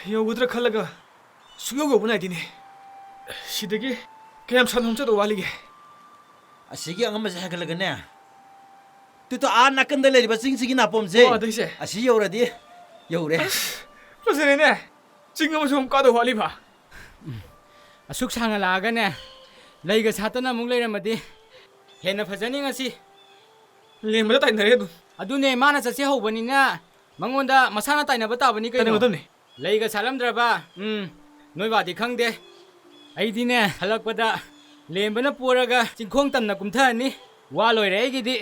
여우드라 칼라가 수요가 오나 이디네. 시드기 그냥 산홈자도 와리게. ꯑꯁꯤꯒꯤ ꯑꯉꯝꯕꯁꯦ ꯍꯥꯏꯒꯠꯂꯒꯅꯦ ꯇꯨꯇꯣ ꯅꯥꯀꯟꯗ ꯂꯩꯔꯤꯕ ꯆꯤꯡꯁꯤꯒꯤ ꯅꯥꯄꯣꯝꯁꯦ ꯑꯗꯩꯁꯦ ꯑꯁꯤ ꯌꯧꯔꯗꯤ ꯌꯧꯔꯦ ꯐꯖꯔꯦꯅꯦ ꯆꯤꯡ ꯑꯃꯁꯨ ꯀꯥꯗ ꯋꯥꯠꯂꯤꯕ. ꯑꯁꯨꯛ ꯁꯥꯡꯅ ꯂꯥꯛꯑꯒꯅꯦ ꯂꯩꯒ ꯁꯥꯠꯇꯅ ꯑꯃꯨꯛ ꯂꯩꯔꯝꯃꯗꯤ ꯍꯦꯟꯅ ꯐꯖꯅꯤ ꯉꯁꯤ. ꯂꯦꯝꯕꯗ ꯇꯥꯏꯅꯔꯦ ꯑꯗꯨꯝ. ꯑꯗꯨꯅꯦ ꯃꯥꯅ ꯆꯠꯁꯦ ꯍꯧꯕꯅꯤꯅ ꯃꯉꯣꯟꯗ ꯃꯁꯥꯅ ꯇꯥꯏꯅꯕ ꯇꯥꯕꯅꯤ ꯀꯩꯅꯣ. ꯇꯥꯏꯅꯒꯗꯕꯅꯤ. ꯂꯩꯒ ꯁꯥꯠꯂꯝꯗ꯭ꯔꯕ ꯅꯣꯏ ꯋꯥꯗꯤ ꯈꯪꯗꯦ. ꯑꯩꯗꯤꯅꯦ ꯍꯜꯂꯛꯄꯗ ꯂꯦꯝꯕꯅ ꯄꯣꯔꯒ ꯆꯤꯡꯈꯣꯡ ꯇꯝꯅ ꯀꯨꯝꯊꯔꯅꯤ. ꯋꯥ ꯂꯣꯏꯔꯦ ꯑꯩꯒꯤꯗꯤ.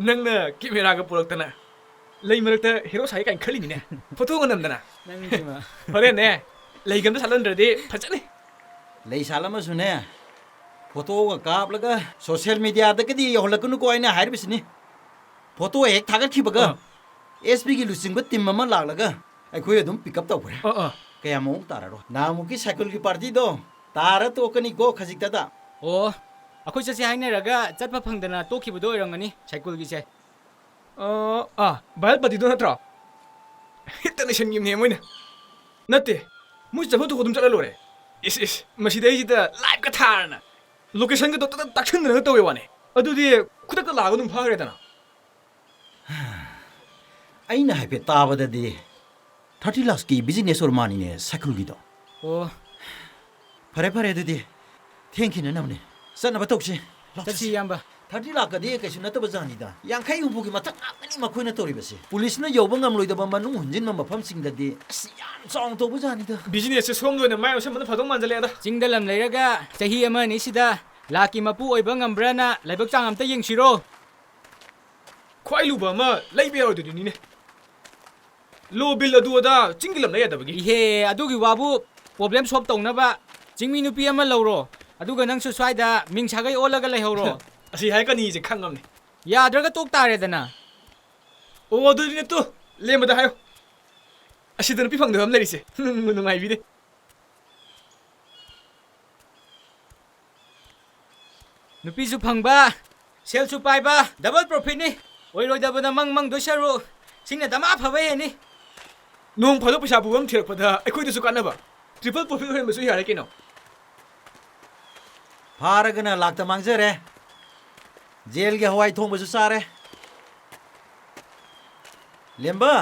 ꯅꯪꯅ ꯀꯦꯃꯦꯔꯥꯒ ꯄꯨꯔꯛꯇꯅ ꯂꯩ ꯃꯔꯛꯇ ꯍꯦꯔꯣ ꯁꯥꯏ ꯀꯥꯏꯅ ꯈꯜꯂꯤꯅꯤꯅꯦ. ꯐꯣꯇꯣꯒ ꯅꯝꯗꯅ. ꯅꯪꯁꯤꯃ. ꯍꯣꯔꯦꯟꯅꯦ ꯂꯩꯒꯝꯗ ꯁꯥꯠꯍꯟꯗ꯭ꯔꯗꯤ ꯐꯖꯅꯤ. ꯂꯩ ꯁꯥꯠꯂꯝꯃꯁꯨꯅꯦ ꯐꯣꯇꯣꯒ ꯀꯥꯞꯂꯒ ꯁꯣꯁꯤꯌꯦꯜ ꯃꯤꯗꯤꯌꯥꯗꯒꯗꯤ ꯌꯧꯍꯜꯂꯛꯀꯅꯨꯀꯣ ꯑꯩꯅ ꯍꯥꯏꯔꯤꯕꯁꯤꯅꯤ. ꯐꯣꯇꯣ ꯍꯦꯛ ꯊꯥꯒꯠꯈꯤꯕꯒ SPꯒꯤ ꯂꯨꯆꯤꯡꯕ ꯇꯤꯝ ꯑꯃ ꯂꯥꯛꯂꯒ ꯑꯩꯈꯣꯏ ꯑꯗꯨꯝ ꯄꯤꯛꯑꯞ ꯇꯧꯈ꯭ꯔꯦ. ꯀꯌꯥ ꯃꯑꯣꯡ ꯇꯥꯔꯔꯣꯏ. ꯅꯍꯥꯟꯃꯨꯛꯀꯤ ꯁꯥꯏꯀꯜꯒꯤ ꯄꯥꯔꯇꯤꯗꯣ ꯇꯥꯔ ꯇꯣꯛꯀꯅꯤꯀꯣ ꯈꯖꯤꯛꯇꯗ. ꯑꯣ ꯑꯩꯈꯣꯏ ꯆꯠꯁꯦ ꯍꯥꯏꯅꯔꯒ ꯆꯠꯄ ꯐꯪꯗꯅ ꯇꯣꯛꯈꯤꯕꯗꯣ ꯑꯣꯏꯔꯝꯒꯅꯤ ꯁꯥꯏꯀꯜꯒꯤꯁꯦ. ꯚꯥꯏꯔꯦꯜ ꯄꯥꯔꯇꯤꯗꯣ ꯅꯠꯇ꯭ꯔꯣ? ꯍꯦꯛꯇ ꯅꯩꯁꯟꯈꯤꯕꯅꯦ ꯃꯣꯏꯅ. ꯅꯠꯇꯦ ꯃꯣꯏ ꯆꯠꯐꯝ ꯊꯣꯛꯄ ꯑꯗꯨꯝ ꯆꯠꯂ ꯂꯣꯏꯔꯦ. ꯏꯁ ꯃꯁꯤꯗꯩꯁꯤꯗ ꯂꯥꯏꯚꯀ ꯊꯥꯔꯅ ꯂꯣꯀꯦꯁꯟꯒꯗꯣ ꯇꯥꯛꯁꯤꯟꯗꯅ ꯇꯧꯋꯦ ꯋꯥꯅꯤ. ꯑꯗꯨꯗꯤ ꯈꯨꯗꯛꯇ ꯂꯥꯛꯑꯒ ꯑꯗꯨꯝ ꯐꯥꯈ꯭ꯔꯦꯗꯅ. ꯑꯩꯅ ꯍꯥꯏꯐꯦꯠ ꯇꯥꯕꯗꯗꯤ 30 ꯂꯥꯛꯁꯀꯤ ꯕꯤꯖꯤꯅꯦꯁ ꯑꯣꯏꯔ ꯃꯥꯅꯤꯅꯦ ꯁꯥꯏꯀꯜꯒꯤꯗꯣ. ꯑꯣ ꯐꯔꯦ ꯑꯗꯨꯗꯤ ꯊꯦꯡꯈꯤꯅꯅꯕꯅꯦ. ꯆꯠꯅꯕ ꯇꯧꯁꯤ. ꯆꯠꯁꯤ ꯏꯌꯥꯝꯕ. 30 ꯂꯥꯛꯀꯗꯤ ꯀꯩꯁꯨ ꯅꯠꯇꯕ ꯖꯥꯅꯤꯗ. 50 ꯍꯨꯝꯐꯨꯒꯤ ꯃꯊꯛ ꯉꯥꯛꯇꯅꯤ ꯃꯈꯣꯏꯅ ꯇꯧꯔꯤꯕꯁꯤ. ꯄꯨꯂꯤꯁꯅ ꯌꯧꯕ ꯉꯝꯂꯣꯏꯗꯕ ꯃꯅꯨꯡ ꯍꯨꯟꯖꯤꯟꯕ ꯃꯐꯝꯁꯤꯡꯗꯗꯤ ꯑꯁ ꯌꯥꯝ ꯆꯥꯎꯅ ꯇꯧꯕ ꯖꯥꯅꯤꯗ. ꯕꯤꯖꯤꯅꯦꯁꯁꯦ ꯁꯣꯝꯗ ꯑꯣꯏꯅ ꯃꯥꯏ ꯑꯣꯟꯁꯟꯕꯅ ꯐꯗꯧ ꯃꯥꯟꯖꯜꯂꯛꯑꯦꯗ. ꯆꯤꯡꯗ ꯂꯝ ꯂꯩꯔꯒ ꯆꯍꯤ ꯑꯃ ꯑꯅꯤꯁꯤꯗ ꯂꯥꯛꯀꯤ ꯃꯄꯨ ꯑꯣꯏꯕ ꯉꯝꯕ꯭ꯔꯅ ꯂꯥꯏꯕꯛ ꯆꯥꯡ ꯑꯝꯇ ꯌꯦꯡꯁꯤꯔꯣ. ꯈ꯭ꯋꯥꯏ ꯂꯨꯕ ꯑꯃ ꯂꯩꯕ ꯌꯥꯔꯣꯏꯗꯣꯏꯅꯤꯅꯦ. ꯂꯣ ꯕꯤꯜ ꯑꯗꯨ ꯑꯗꯥ ꯆꯤꯡꯒꯤ ꯂꯝ ꯂꯩ ꯌꯥꯗꯕꯒꯤ. ꯏꯍꯦ ꯑꯗꯨꯒꯤ ꯋꯥꯕꯨ ꯄ꯭ꯔꯣꯕ꯭ꯂꯦꯝ ꯁꯣꯜꯕ ꯇꯧꯅꯕ ꯆꯤꯡꯃꯤ ꯅꯨꯄꯤ ꯑꯃ ꯂꯧꯔꯣ. ꯑꯗꯨꯒ ꯅꯪꯁꯨ ꯁ꯭ꯋꯥꯏꯗ ꯃꯤꯡ ꯁꯥꯒꯩ ꯑꯣꯜꯂꯒ ꯂꯩꯍꯧꯔꯣ. ꯑꯁꯤ ꯍꯥꯏꯔꯛꯀꯅꯤꯁꯦ ꯈꯪꯉꯝꯅꯤ. ꯌꯥꯗ꯭ꯔꯒ ꯇꯣꯛ ꯇꯥꯔꯦꯗꯅ. ꯑꯣ ꯑꯗꯨꯗꯤ ꯅꯠꯇꯣ ꯂꯦꯝꯕꯗ ꯍꯥꯏꯌꯣ. ꯑꯁꯤꯗ ꯅꯨꯄꯤ ꯐꯪꯗꯕ ꯑꯃ ꯂꯩꯔꯤꯁꯦ. ꯅꯨꯡꯉꯥꯏꯕꯤꯗꯦ. ꯅꯨꯄꯤꯁꯨ ꯐꯪꯕ ꯁꯦꯜꯁꯨ ꯄꯥꯏꯕ ꯗꯕꯜ ꯄ꯭ꯔꯣꯐꯤꯠꯅꯤ. ꯑꯣꯏꯔꯣꯏꯗꯕꯗ ꯃꯪꯗꯣꯏ ꯁꯔꯨꯛ ꯁꯤꯅ ꯗꯃꯥ ꯐꯕ ꯍꯦꯟꯅꯤ. ꯅꯣꯡ ꯐꯥꯗꯣꯛ ꯄꯩꯁꯥ ꯄꯨꯕ ꯑꯃ ꯊꯤꯔꯛꯄꯗ ꯑꯩꯈꯣꯏꯗꯁꯨ ꯀꯥꯟꯅꯕ. ꯇ꯭ꯔꯤꯄꯜ ꯄ꯭ꯔꯣꯐꯤꯠ ꯑꯣꯏꯍꯟꯕꯁꯨ ꯌꯥꯔꯦ ꯀꯩꯅꯣ. ꯐꯥꯔꯒꯅ ꯂꯥꯛꯇ ꯃꯥꯡꯖꯔꯦ. ꯖꯦꯜꯒꯤ ꯍꯋꯥꯏ ꯊꯣꯡꯕꯁꯨ ꯆꯥꯔꯦ. ꯂꯦꯝꯕ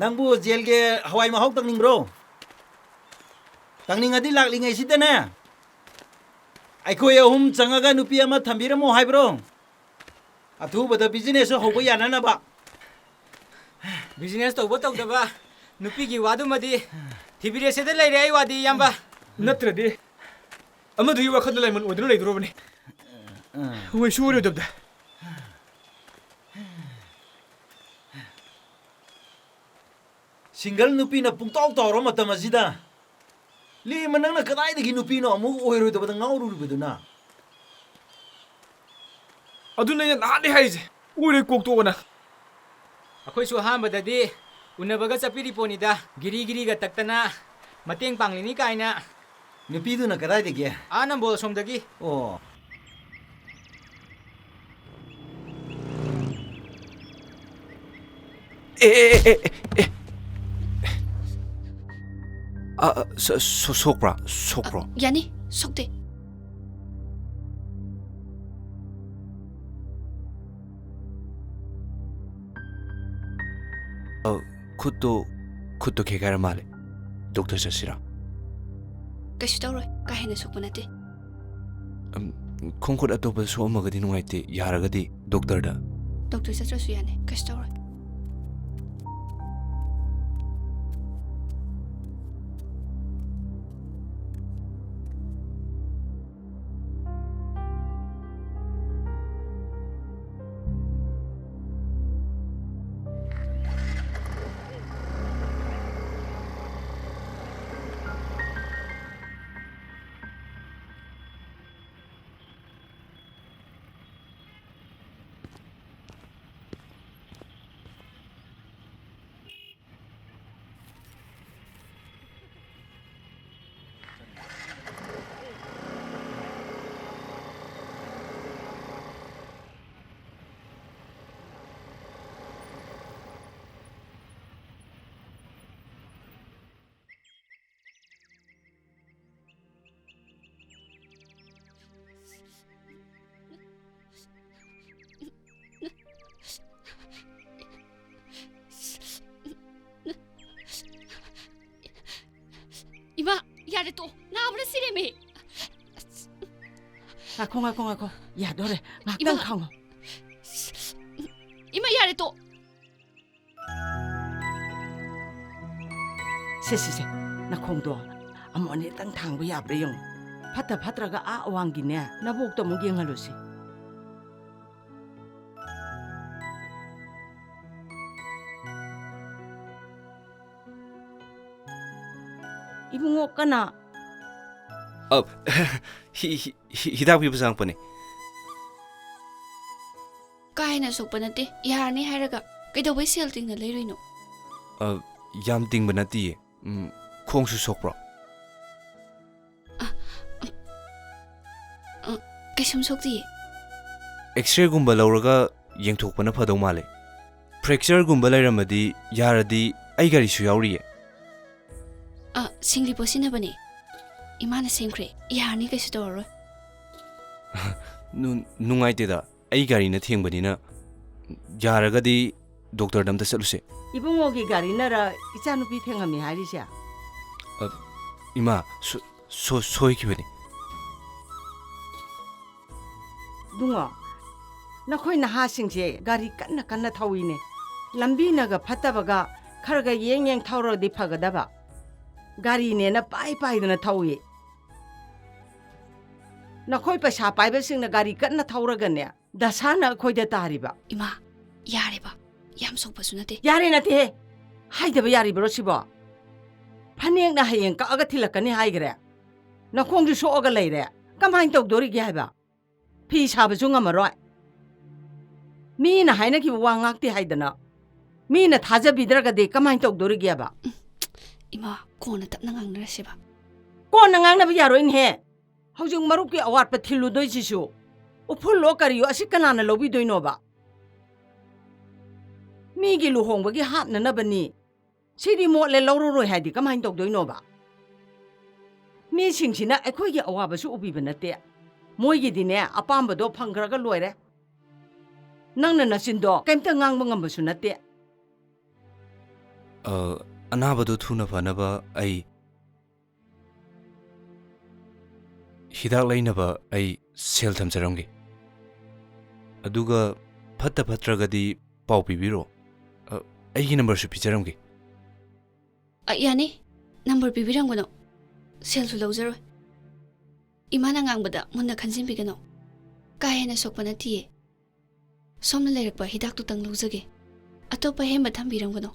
ꯅꯪꯕꯨ ꯖꯦꯜꯒꯤ ꯍꯋꯥꯏ ꯃꯍꯥꯎ ꯇꯪꯅꯤꯡꯕ꯭ꯔꯣ? ꯇꯪꯅꯤꯡꯉꯗꯤ ꯂꯥꯛꯂꯤꯉꯩꯁꯤꯗꯅꯦ ꯑꯩꯈꯣꯏ ꯑꯍꯨꯝ ꯆꯪꯉꯒ ꯅꯨꯄꯤ ꯑꯃ ꯊꯝꯕꯤꯔꯝꯃꯣ ꯍꯥꯏꯕ꯭ꯔꯣ? ꯑꯊꯨꯕꯗ ꯕꯤꯖꯤꯅꯦꯁꯁꯨ ꯍꯧꯕ ꯌꯥꯅꯅꯕ. ꯕꯤꯖꯤꯅꯦꯁ ꯇꯧꯕ ꯇꯧꯗꯕ ꯅꯨꯄꯤꯒꯤ ꯋꯥꯗꯨꯃꯗꯤ ꯊꯤꯕꯤꯔꯦꯁꯦꯗ ꯂꯩꯔꯦ ꯑꯩ ꯋꯥꯗꯤ ꯏꯌꯥꯝꯕ. ꯅꯠꯇ꯭ꯔꯗꯤ ꯑꯃꯗꯨꯒꯤ ꯋꯥꯈꯜꯗ ꯂꯩꯃꯟ ꯑꯣꯏꯗꯨꯅ ꯂꯩꯗꯣꯔꯕꯅꯤ. ꯑꯣꯏꯁꯨ ꯑꯣꯏꯔꯣꯏꯗꯕꯗ. ꯁꯤꯡꯒꯜ ꯅꯨꯄꯤꯅ ꯄꯨꯡꯇꯥꯎ ꯇꯥꯎꯔ ꯃꯇꯝ ꯑꯁꯤꯗ ꯂꯦꯝꯕ ꯅꯪꯅ ꯀꯗꯥꯏꯗꯒꯤ ꯅꯨꯄꯤꯅꯣ ꯑꯃꯨꯛ ꯑꯣꯏꯔꯣꯏꯗꯕꯗ ꯉꯥꯎꯔꯨꯔꯤꯕꯗꯨꯅ? ꯑꯗꯨꯅ ꯑꯩꯅ ꯅꯍꯥꯟꯗꯩ ꯍꯥꯏꯔꯤꯁꯦ ꯑꯣꯏꯔꯣꯏ ꯀꯣꯛꯇꯣꯛꯑꯣꯅ. ꯑꯩꯈꯣꯏꯁꯨ ꯑꯍꯥꯟꯕꯗꯗꯤ ꯎꯅꯕꯒ ꯆꯠꯄꯤꯔꯤ ꯄꯣꯠꯅꯤꯗ. ꯒꯤꯔꯤꯒ ꯇꯛꯇꯅ ꯃꯇꯦꯡ ꯄꯥꯡꯂꯤꯅꯤ ꯀꯥꯏꯅ. ꯅꯨꯄꯤꯗꯨꯅ ꯀꯗꯥꯏꯗꯒꯤ? ꯅꯝꯕꯣꯜ ꯁꯣꯝꯗꯒꯤ. ꯑꯣ 속ப்꯭ꯔꯣ? 야니 속대. ꯈꯨꯠꯇꯣ ꯈꯦꯒꯥꯏꯔ ꯃꯥꯜꯂꯦ. ꯗꯣꯛꯇꯔ ꯆꯠꯁꯤꯔꯥ? ꯀꯩꯁꯨ ꯇꯧꯔꯣꯏ. ꯀꯥ ꯍꯦꯟꯅ ꯁꯣꯛꯄ ꯅꯠꯇꯦ. ꯈꯣꯡꯈꯨꯠ ꯑꯇꯣꯞꯄ ꯁꯣꯛꯑꯝꯃꯒꯗꯤ ꯅꯨꯡꯉꯥꯏꯇꯦ. ꯌꯥꯔꯒꯗꯤ ꯗꯣꯛꯇꯔꯗ. ꯗꯣꯛꯇꯔ ꯆꯠꯇ꯭ꯔꯁꯨ ꯌꯥꯅꯤ. ꯀꯩꯁꯨ ꯇꯧꯔꯣꯏ. ꯌꯥꯔꯦ ꯇꯣ ꯅꯥꯕꯅ ꯁꯤꯔꯦꯃꯤ ꯉꯥꯏꯈꯣ ꯌꯥꯗꯣꯔꯦ ꯉꯥꯛꯇꯪ ꯈꯥꯡꯉꯣ 이마 야래 또 ꯁꯦ ꯅꯈꯣꯡꯗꯣ ꯑꯃꯨꯛ ꯑꯅꯤꯇꯪ ꯊꯥꯡꯕ ꯌꯥꯕ꯭ꯔꯥ ꯌꯦꯡꯉꯨ ꯐꯠꯇ꯭ꯔꯒ ꯑꯋꯥꯡꯒꯤꯅꯦ ꯅꯕꯣꯛꯇꯣ ꯑꯃꯨꯛ ꯌꯦꯡꯍꯜꯂꯨꯁꯤ 이붕어 까나 히닥 피부 상판에 까이나 속바나데 야니 하라가 그이도왜 셀팅나 레이리노 ꯌꯥꯝ ꯇꯤꯡꯕ ꯅꯠꯇꯤꯌꯦ ꯈꯣꯡꯁꯨ ꯁꯣꯛꯄ꯭ꯔꯣ ꯀꯩꯁꯨꯝ ꯁꯣꯛꯇꯤꯌꯦ ꯑꯦꯛꯁꯔꯦꯒꯨꯝꯕ ꯂꯧꯔꯒ ꯌꯦꯡꯊꯣꯛꯄꯅ ꯐꯗꯧ ꯃꯥꯜꯂꯦ ꯐ꯭ꯔꯦꯛꯆꯔꯒꯨꯝꯕ ꯂꯩꯔꯝꯃꯗꯤ ꯌꯥꯔꯗꯤ ꯑꯩ ꯒꯥꯔꯤꯁꯨ ꯌꯥꯎꯔꯤꯌꯦ ꯁꯤꯡꯂꯤ ꯄꯣꯠꯁꯤꯟꯅꯕꯅꯦ 이마나 ꯁꯦꯝꯈ꯭ꯔꯦ ꯌꯥꯔꯅꯤ ꯀꯩꯁꯨ ꯇꯧꯔꯔꯣꯏ ꯅꯨꯡꯉꯥꯏꯇꯦꯗ ꯑꯩ ꯒꯥꯔꯤꯅ ꯊꯦꯡꯕꯅꯤꯅ ꯌꯥꯔꯒꯗꯤ ꯗꯣꯛꯇꯔꯗ ꯑꯝꯇ ꯆꯠꯂꯨꯁꯦ 이붕어기 가리나라 이자누비 탱함이 하리샤 이마 소이키베니 둥어 너코이 나하싱제 가리 깐나 타위네 람비나가 팠다바가 카르가 옌옌 타오러디 파가다바 가리네나 빠이빠이드나 타위 너코이 빠샤 빠이베싱나 가리 깐나 타오러가네 다사나 코이데 따리바 이마 야래 봐 ꯌꯥꯝ ꯁꯣꯛꯄꯁꯨ ꯅꯠꯇꯦ 야리 나테 하이데바 야리브로 시보 파니액나 하이엔 까가 틸락까니 하이그래 너콩주 소어가 레이래 까마인 똑도리게 하이바 피 사바주 ngamaroy 미나 하이나기 왕악티 하이드나 미나 타자비드라가데 까마인 똑도리게 하바 이마 코나 답나 강나시바 꼬나 강나비 야로인해 허중 마루기 아왓바 틸루도이시슈 우풀로 까리요 아시까나나 로비도이노바 미기 루홍버기 합나나바니 시디 모레 로로로 하디 까마인 똑도이노바 미 싱시나 에코이기 아와바수 우비바 나테 모이기디네 아빰바도 팡그라가 로이레 낭나 나신도 깸타 ngang ngambsu natte ꯑꯅꯥꯕꯗꯨ ꯊꯨꯅ ꯐꯅꯕ ꯑꯩ ꯍꯤꯗꯥꯛ ꯂꯩꯅꯕ ꯑꯩ ꯁꯦꯜ ꯊꯝꯖꯔꯝꯒꯦ ꯑꯗꯨꯒ ꯐꯠꯇ꯭ꯔꯒꯗꯤ ꯄꯥꯎ ꯄꯤꯕꯤꯔꯣ ꯑꯩꯒꯤ ꯅꯝꯕꯔꯁꯨ ꯄꯤꯖꯔꯝꯒꯦ 야니 ꯅꯝꯕꯔ ꯄꯤꯕꯤꯔꯝꯒꯅꯣ ꯁꯦꯜꯁꯨ ꯂꯧꯖꯔꯣꯏ 이마나 ꯉꯥꯡꯕꯗ ꯃꯨꯟꯅ ꯈꯟꯖꯤꯟꯕꯤꯒꯅꯣ ꯀꯥ ꯍꯦꯟꯅ ꯁꯣꯛꯄ ꯅꯠꯇꯤꯌꯦ ꯁꯣꯝꯅ ꯂꯩꯔꯛꯄ ꯍꯤꯗꯥꯛꯇꯨꯇꯪ ꯂꯧꯖꯒꯦ ꯑꯇꯣꯞꯄ ꯍꯦꯟꯕ ꯊꯝꯕꯤꯔꯝꯒꯅꯣ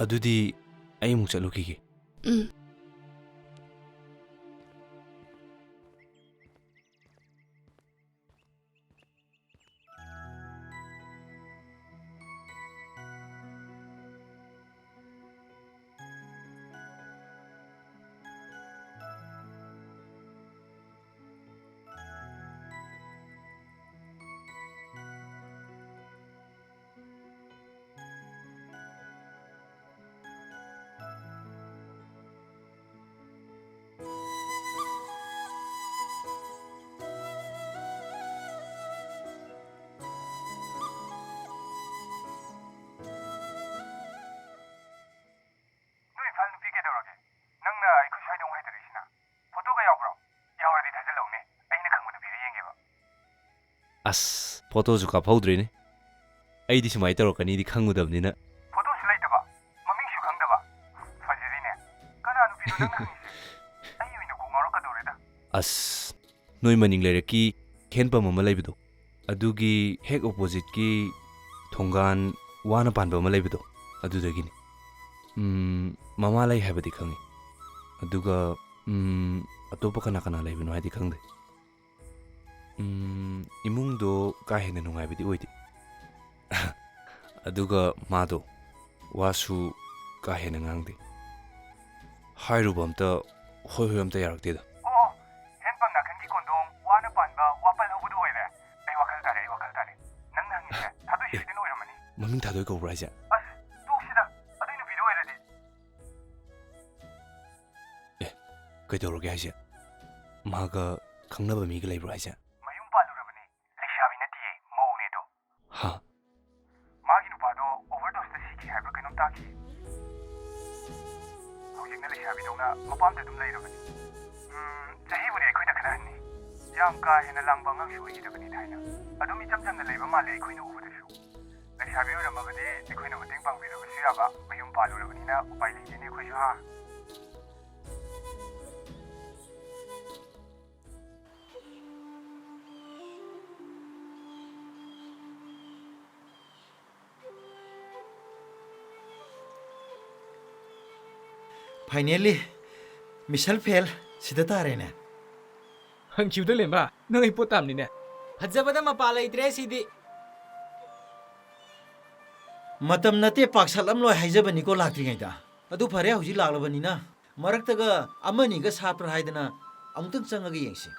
ꯑꯗꯨꯗꯤ ꯑꯩ ꯑꯃꯨꯛ ꯆꯠꯂꯨꯈꯤꯒꯦ ꯑꯁ ꯐꯣꯇꯣꯁꯨ ꯀꯥꯞꯍꯧꯗ꯭ꯔꯤꯅꯦ ꯑꯩꯗꯤ ꯁꯨꯃꯥꯏꯅ ꯇꯧꯔꯛꯀꯅꯤꯗꯤ ꯈꯪꯉꯨꯗꯕꯅꯤꯅ ꯐꯣꯇꯣꯁꯨ ꯂꯩꯇꯕ ꯃꯃꯤꯡꯁꯨ ꯈꯪꯗꯕ ꯐꯖꯔꯤꯅꯦ ꯀꯅꯥ ꯅꯨꯄꯤꯅꯣ ꯅꯪ ꯈꯪꯉꯤꯁꯦ ꯑꯩ ꯑꯣꯏꯅ ꯀꯣꯛ ꯉꯥꯎꯔꯛꯀꯗꯧꯔꯦꯗ ꯑꯁ ꯅꯣꯏ ꯃꯅꯤꯡ ꯂꯩꯔꯛꯀꯤ ꯍꯦꯟꯄꯝ ꯑꯃ ꯂꯩꯕꯗꯣ ꯑꯗꯨꯒꯤ ꯍꯦꯛ ꯑꯣꯄꯣꯖꯤꯠꯀꯤ ꯊꯣꯡꯒꯥꯟ ꯋꯥꯅ ꯄꯥꯟꯕ ꯑꯃ ꯂꯩꯕꯗꯣ ꯑꯗꯨꯗꯒꯤꯅꯤ ꯃꯃꯥ ꯂꯩ ꯍꯥꯏꯕꯗꯤ ꯈꯪꯉꯤ ꯑꯗꯨꯒ ꯑꯇꯣꯞꯄ ꯀꯅꯥ ꯂꯩꯕꯅꯣ ꯍꯥꯏꯗꯤ ꯈꯪꯗꯦ ꯏꯃꯨꯡꯗꯣ ꯀꯥ ꯍꯦꯟꯅ ꯅꯨꯡꯉꯥꯏꯕꯗꯤ ꯑꯣꯏꯗꯦ ꯑꯗꯨꯒ ꯃꯥꯗꯣ ꯋꯥꯁꯨ ꯀꯥ ꯍꯦꯟꯅ ꯉꯥꯡꯗꯦ ꯍꯥꯏꯔꯨꯕ ꯑꯝꯇ ꯍꯣꯏ ꯑꯝꯇ ꯌꯥꯔꯛꯇꯦꯗ ꯑꯣ ꯍꯦꯟꯄꯝ ꯅꯥꯀꯟꯒꯤ ꯀꯣꯟꯗꯣꯡ ꯋꯥꯅ ꯄꯥꯟꯕ ꯋꯥꯄꯜ ꯍꯧꯕꯗꯨ ꯑꯣꯏꯔꯦ ꯑꯩ ꯋꯥꯈꯜ ꯇꯥꯔꯦ ꯅꯪꯅ ꯍꯪꯉꯤꯁꯦ ꯊꯥꯗꯣꯏ ꯁꯣꯏꯗꯅ ꯑꯣꯏꯔꯝꯃꯅꯤ ꯃꯃꯤꯡ ꯊꯥꯗꯣꯏ ꯀꯧꯕ꯭ꯔꯥ ꯍꯥꯏꯁꯦ ꯑꯁ ꯇꯣꯛꯁꯤꯗ ꯑꯗꯨꯏ ꯅꯨꯄꯤꯗꯣ ꯑꯣꯏꯔꯗꯤ ꯀꯩꯗꯧꯔꯒꯦ ꯍꯥꯏꯁꯦ ꯃꯥꯒ ꯈꯪꯅꯕ ꯃꯤꯒ ꯂꯩꯕ꯭ꯔꯣ ꯍꯥꯏꯁꯦ ꯃꯌꯨꯝ ꯄꯥꯜꯂꯨꯔꯕꯅꯤ ꯂꯩꯁꯥꯕꯤ ꯅꯠꯇꯤꯌꯦ ꯃꯧꯅꯦꯗꯣ ꯍꯥ ꯃꯥꯒꯤ ꯅꯨꯄꯥꯗꯣ ꯑꯣꯚꯔꯗꯣꯁꯇ ꯁꯤꯈꯤ ꯍꯥꯏꯕ꯭ꯔꯥ ꯀꯩꯅꯣꯝ ꯇꯥꯈꯤ ꯍꯧꯖꯤꯛꯅ ꯂꯩꯁꯥꯕꯤꯗꯧꯅ ꯃꯄꯥꯝꯗ ꯑꯗꯨꯝ ꯂꯩꯔꯕꯅꯤ ꯆꯍꯤꯕꯨꯗꯤ ꯑꯩꯈꯣꯏꯅ ꯈꯔ ꯍꯟꯅꯤ ꯌꯥꯝ ꯀꯥ ꯍꯦꯟꯅ ꯂꯥꯡꯕ ꯑꯉꯥꯡꯁꯨ ꯑꯣꯏꯈꯤꯗꯕꯅꯤ ꯊꯥꯏꯅ ꯑꯗꯨꯝ ꯏꯆꯝ ꯆꯝꯅ ꯂꯩꯕ ꯃꯥꯜꯂꯦ ꯑꯩꯈꯣꯏꯅ ꯎꯕꯗꯁꯨ ꯂꯩꯁꯥꯕꯤ ꯑꯣꯏꯔꯝꯃꯕꯗꯤ ꯑꯩꯈꯣꯏꯅ ꯃꯇꯦꯡ ꯄꯥꯡꯕꯤꯔꯕꯁꯨ ꯌꯥꯕ ꯃꯌꯨꯝ ꯄꯥꯜꯂꯨꯔꯕꯅꯤꯅ ꯎꯄꯥꯏ ꯂꯩꯇꯦꯅꯦ ꯑꯩꯈꯣꯏꯁꯨ ꯍꯥ फाइनली मिसल फेल सिदा तारेने ꯍꯪꯈꯤꯕꯗ ꯂꯦꯝꯕ ꯅꯪ ꯑꯩ ꯄꯣꯠ ꯇꯥꯝꯅꯤꯅꯦ ꯐꯖꯕꯗ ꯃꯄꯥ ꯂꯩꯇ꯭ꯔꯦ ꯁꯤꯗꯤ मतम नते पाक्सलमलोय हाइजबनिको लाक्ट्रिङैदा अदु फरे हौजि लाग्लबनिना मरक्तगा अमनिगा साप्र हाइदना अमुतंग चंगगा येंगसि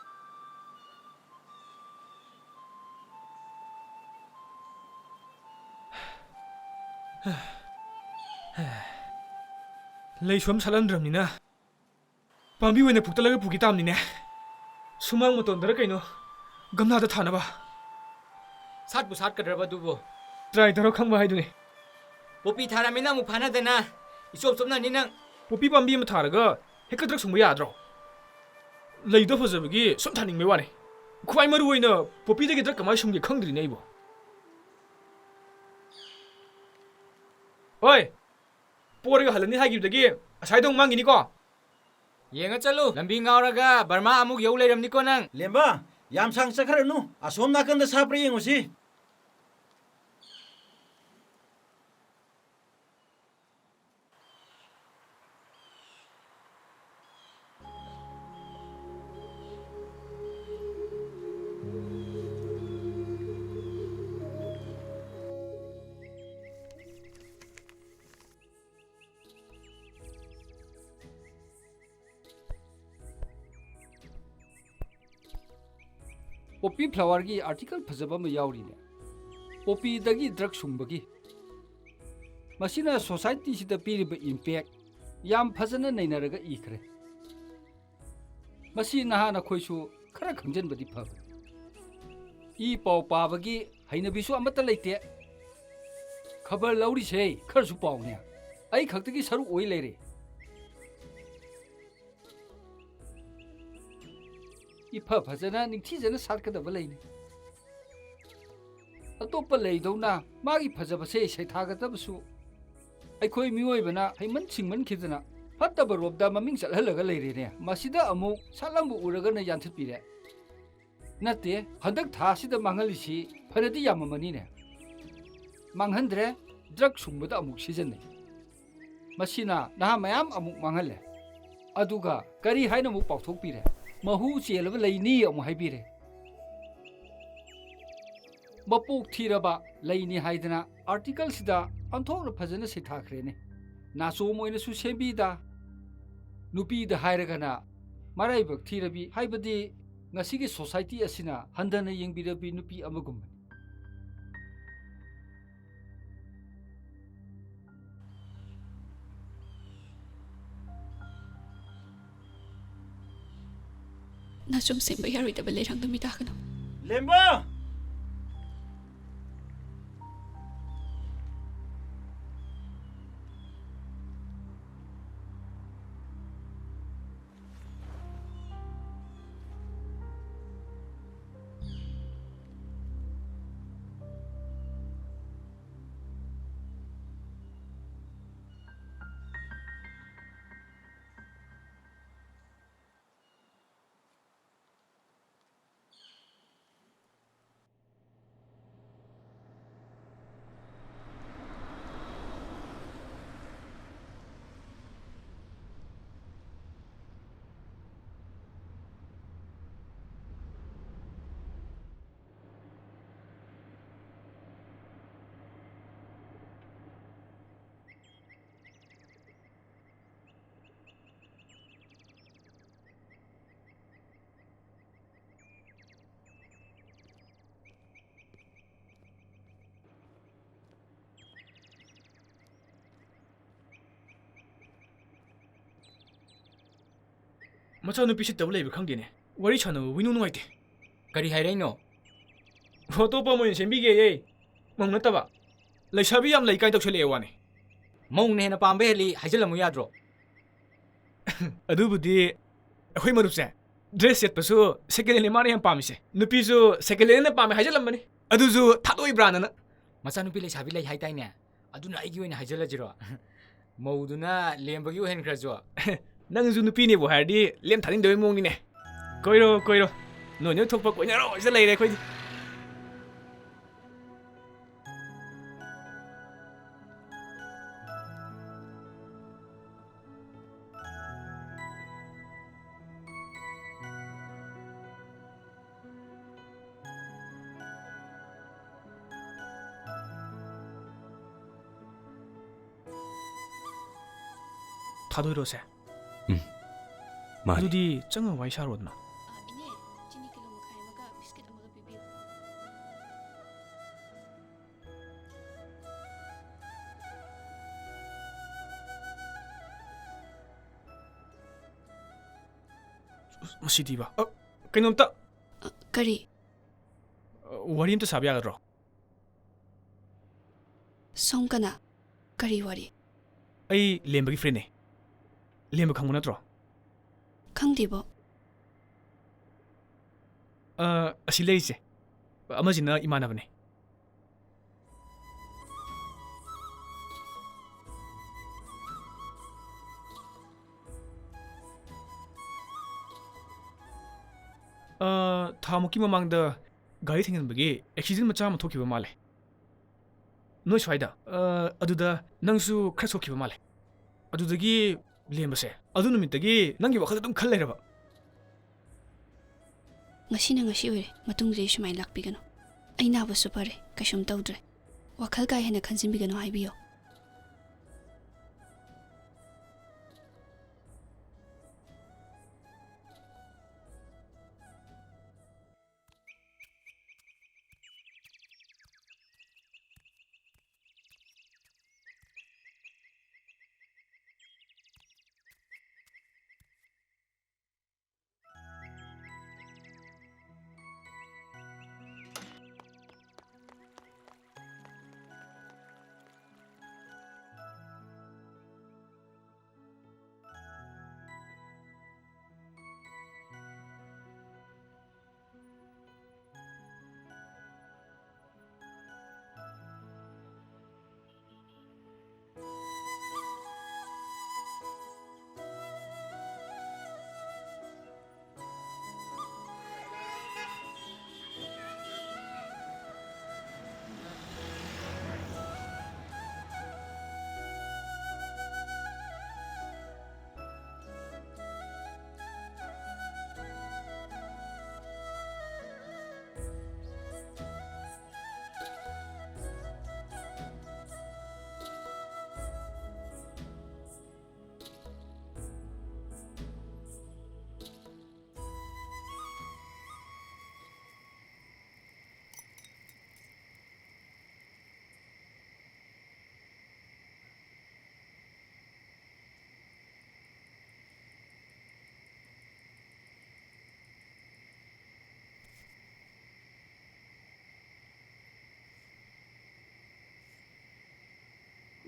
ꯂꯩꯁꯣꯝ ꯁꯥꯠꯂꯝꯗ꯭ꯔꯕꯅꯤꯅ ꯄꯥꯝꯕꯤ ꯑꯣꯏꯅ ꯐꯨꯛꯇꯠꯂꯒ ꯄꯨꯈꯤ ꯇꯥꯝꯅꯤꯅꯦ ꯁꯨꯃꯥꯡ ꯃꯇꯣꯟꯗꯔ ꯀꯩꯅꯣ ꯒꯝꯂꯥꯗ ꯊꯥꯅꯕ ꯁꯥꯠꯄꯨ ꯁꯥꯠꯀꯗ꯭ꯔꯕ ꯑꯗꯨꯕꯨ ꯇ꯭ꯔꯥꯏ ꯇꯧꯔ ꯈꯪꯕ ꯍꯥꯏꯗꯨꯅꯤ ꯄꯣꯄꯤ ꯊꯥꯔꯝꯃꯤꯅ ꯑꯃꯨꯛ ꯐꯥꯅꯗꯅ 이쪽 ꯆꯣꯞꯅꯅꯤ ꯅꯪ ꯄꯣꯄꯤ ꯄꯥꯝꯕꯤ ꯑꯃ ꯊꯥꯔꯒ ꯍꯦꯛꯇ ꯗ꯭ꯔꯛ ꯁꯨꯡꯕ ꯌꯥꯗ꯭ꯔꯣ ꯂꯩꯗꯣ ꯐꯖꯕꯒꯤ ꯁꯨꯝ ꯊꯥꯅꯤꯡꯕꯩ ꯋꯥꯅꯤ ꯈ꯭ꯋꯥꯏ ꯃꯔꯨ ꯑꯣꯏꯅ ꯄꯣꯄꯤꯗꯒꯤ ꯗ꯭ꯔꯛ ꯀꯃꯥꯏ ꯁꯨꯡꯒꯦ ꯈꯪꯗ꯭ꯔꯤꯅꯦ ꯑꯩꯕꯣ ꯍꯣꯏ ꯄꯣꯔꯒ ꯍꯜꯂꯅꯤ ꯍꯥꯏꯈꯤꯕꯗꯒꯤ ꯑꯁꯥꯏꯗ ꯑꯃꯨꯛ ꯃꯥꯡꯈꯤꯅꯤꯀꯣ ꯌꯦꯡꯉ ꯆꯠꯂꯨ ꯂꯝꯕꯤ ꯉꯥꯎꯔꯒ ꯕꯔꯃꯥ ꯑꯃꯨꯛ ꯌꯧ ꯂꯩꯔꯝꯅꯤꯀꯣ ꯅꯪ लेम्बा याम सांग चखरनु असोम नाकंदा साप्र येंगुसि ꯄꯣꯄꯤ ꯐ꯭ꯂꯥꯋꯔꯒꯤ ꯑꯥꯔꯇꯤꯀꯜ ꯐꯖꯕ ꯑꯃ ꯌꯥꯎꯔꯤꯅꯦ ꯄꯣꯄꯤꯗꯒꯤ ꯗ꯭ꯔꯒ ꯁꯨꯡꯕꯒꯤ ꯃꯁꯤꯅ ꯁꯣꯁꯥꯏꯇꯤꯁꯤꯗ ꯄꯤꯔꯤꯕ ꯏꯝꯄꯦꯛ ꯌꯥꯝ ꯐꯖꯅ ꯅꯩꯅꯔꯒ ꯏꯈ꯭ꯔꯦ ꯃꯁꯤ ꯅꯍꯥꯟ ꯑꯩꯈꯣꯏꯁꯨ ꯈꯔ ꯈꯪꯖꯤꯟꯕꯗꯤ ꯐꯕꯅꯤ ꯏ ꯄꯥꯎ ꯄꯥꯕꯒꯤ ꯍꯩꯅꯕꯤꯁꯨ ꯑꯃꯠꯇ ꯂꯩꯇꯦ ꯈꯕꯔ ꯂꯧꯔꯤꯁꯦ ꯈꯔꯁꯨ ꯄꯥꯎꯅꯦ ꯑꯩ ꯈꯛꯇꯒꯤ ꯁꯔꯨꯛ ꯑꯣꯏ ꯂꯩꯔꯦ इफा फजना निंगथीजना सातकदब लैनि अतोप लैदौना मागी फजबसे सैथागदबसु अखोय मिओयबना हैमन सिंगमन खिदना फत्तब रोबदा ममिंग चलहलगा लैरेने मसिदा अमु सालंबु उरगना यान्थपिरे नते हदक थासिदा मांगलिसि फरदि याममनिने मांगहंद्रे ड्रग सुंबदा अमु सिजनै मसिना नहा मयाम अमु मांगले अदुगा करी हाइना मु पाउथोकपिरे महू चेलब लैनी अमु हाइबिरे मपोक थीरबा लैनी हाइदना आर्टिकल सिदा अंथोन फजन सिथाखरेने नासो मोइनसु सेबीदा नुपीदा हाइरगना मराइबक थीरबी हाइबदी ngasiगी सोसाइटी असिना हंदना येंगबिरबी नुपी अमगुम 나좀 셈바 야로이다바 레랑도 미다그노 लेम्बा ꯃꯆꯥꯅꯨꯄꯤ ꯁꯤꯠꯇꯕ ꯂꯩꯕ ꯈꯪꯗꯦꯅꯦ ꯋꯥꯔꯤ ꯁꯥꯟꯅꯕ ꯋꯤꯅꯨ ꯅꯨꯡꯉꯥꯏꯇꯦ ꯀꯔꯤ ꯍꯥꯏꯔꯛꯏꯅꯣ ꯑꯇꯣꯞꯄ ꯑꯃ ꯑꯣꯏꯅ ꯁꯦꯝꯕꯤꯒꯦꯌꯦ ꯃꯧ ꯅꯠꯇꯕ ꯂꯩꯁꯥꯕꯤ ꯌꯥꯝ ꯂꯩ ꯀꯥꯏꯅ ꯇꯧꯁꯜꯂꯛꯑꯦ ꯋꯥꯅꯤ ꯃꯧꯅ ꯍꯦꯟꯅ ꯄꯥꯝꯕ ꯍꯦꯜꯂꯤ ꯍꯥꯏꯖꯤꯜꯂꯝꯃꯨ ꯌꯥꯗ꯭ꯔꯣ ꯑꯗꯨꯕꯨꯗꯤ ꯑꯩꯈꯣꯏ ꯃꯔꯨꯞꯁꯦ ꯗ꯭ꯔꯦꯁ ꯁꯦꯠꯄꯁꯨ ꯁꯦꯀꯦꯟ ꯍꯦꯟꯅꯦ ꯃꯥꯅ ꯌꯥꯝ ꯄꯥꯝꯃꯤꯁꯦ ꯅꯨꯄꯤꯁꯨ ꯁꯦꯀꯦꯟ ꯍꯦꯟꯅ ꯄꯥꯝꯃꯦ ꯍꯥꯏꯖꯜꯂꯝꯕꯅꯤ ꯑꯗꯨꯁꯨ ꯊꯥꯗꯣꯛꯏꯕ꯭ꯔꯥꯅ ꯃꯆꯥꯅꯨꯄꯤ ꯂꯩꯁꯥꯕꯤ ꯂꯩ ꯍꯥꯏꯇꯥꯏꯅꯦ ꯑꯗꯨꯅ ꯑꯩꯒꯤ ꯑꯣꯏꯅ ꯍꯥꯏꯖꯤꯜꯂꯁꯤꯔꯣ ꯃꯧꯗꯨꯅ ꯂꯦꯝꯕꯒꯤ ꯑꯣꯏꯍꯟꯈ꯭ꯔꯁꯨ ꯅꯪꯁꯨ ꯅꯨꯄꯤꯅꯦꯕꯨ ꯍꯥꯏꯔꯗꯤ ꯂꯦꯝ ꯊꯥꯅꯤꯡꯗꯕꯩ ꯃꯑꯣꯡꯅꯤꯅꯦ ꯀꯣꯏꯔꯣ ꯀꯣꯏꯔꯣ ꯅꯣꯏ ꯊꯣꯛꯄ ꯀꯣꯏꯅꯔꯣ ꯁꯤꯗ ꯂꯩꯔꯦ ꯑꯩꯈꯣꯏꯗꯤ ꯊꯥꯗꯣꯏꯔꯣꯁꯦ ꯃꯥꯅꯤ ꯑꯗꯨꯗꯤ ꯆꯪꯉ ꯋꯥꯔꯤ ꯁꯥꯔꯣꯗꯅ ꯏꯅꯦ ꯆꯤꯅꯤ ꯀꯤꯂꯣ ꯃꯈꯥꯏ ꯑꯃꯒ ꯕꯤꯁꯀꯤꯠ ꯑꯃꯒ ꯄꯤꯕꯤꯌꯨ ꯃꯁꯤꯗꯤꯕ ꯀꯩꯅꯣꯝꯇ ꯀꯔꯤ ꯋꯥꯔꯤ ꯑꯝꯇ ꯁꯥꯕ ꯌꯥꯒꯗ꯭ꯔꯣ ꯁꯣꯝ ꯀꯅꯥ ꯀꯔꯤ ꯋꯥꯔꯤ ꯑꯩ ꯂꯦꯝꯕꯒꯤ ꯐ꯭ꯔꯦꯟꯅꯦ ꯂꯦꯝꯕ ꯈꯪꯕ ꯅꯠꯇ꯭ꯔꯣ ꯈꯪꯗꯦꯕꯣ ꯑꯁꯤ ꯂꯩꯔꯤꯁꯦ ꯑꯃꯁꯤꯅ ꯏꯃꯥꯟꯅꯕꯅꯦ ꯊꯥꯃꯨꯛꯀꯤ ꯃꯃꯥꯡꯗ ꯒꯥꯔꯤ ꯊꯦꯡꯖꯤꯟꯕꯒꯤ ꯑꯦꯛꯁꯤꯗꯦꯟ ꯃꯆꯥ ꯑꯃ ꯊꯣꯛꯈꯤꯕ ꯃꯥꯜꯂꯦ ꯅꯣꯏ ꯁ꯭ꯋꯥꯏꯗ ꯑꯗꯨꯗ ꯅꯪꯁꯨ ꯈꯔ ꯁꯣꯛꯈꯤꯕ ꯃꯥꯜꯂꯦ ꯑꯗꯨꯗꯒꯤ ꯂꯦꯝꯕꯁꯦ ꯑꯗꯨ ꯅꯨꯃꯤꯠꯇꯒꯤ ꯅꯪꯒꯤ ꯋꯥꯈꯜꯗ ꯑꯗꯨꯝ ꯈꯜ ꯂꯩꯔꯕ ꯉꯁꯤꯅ ꯉꯁꯤ ꯑꯣꯏꯔꯦ ꯃꯇꯨꯡꯗꯗꯤ ꯁꯨꯃꯥꯏꯅ ꯂꯥꯛꯄꯤꯒꯅꯨ ꯑꯩ ꯅꯥꯕꯁꯨ ꯐꯔꯦ ꯀꯩꯁꯨꯝ ꯇꯧꯗ꯭ꯔꯦ ꯋꯥꯈꯜ ꯀꯥ ꯍꯦꯟꯅ ꯈꯟꯖꯤꯟꯕꯤꯒꯅꯨ ꯍꯥꯏꯕꯤꯌꯣ